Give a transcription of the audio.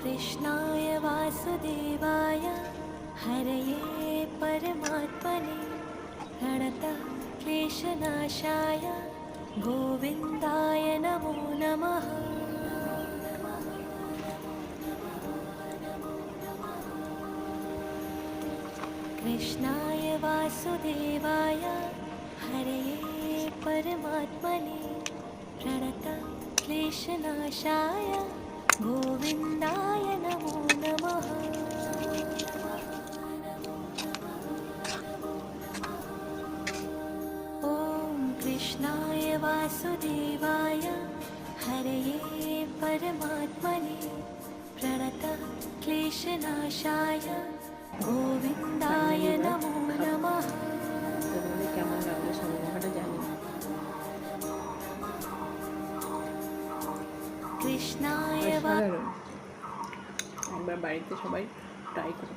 कृष्णाय वासुदेवाय हरये परमात्मने प्रणतः क्लेशनाशाय गोविन्दाय नमो नमः। कृष्णाय वासुदेवाय हरये परमात्मने प्रणतः क्लेशनाशाय गोविन्दाय नमो नमः। ॐ कृष्णाय वासुदेवाय हरये परमात्मने प्रणतः क्लेशनाशाय गोविन्दाय नमो नमः। তোমাদের কেমন লাগলো সবাই জানি। कृष्णाय সাধারণ একবার বাড়িতে সবাই ট্রাই করো।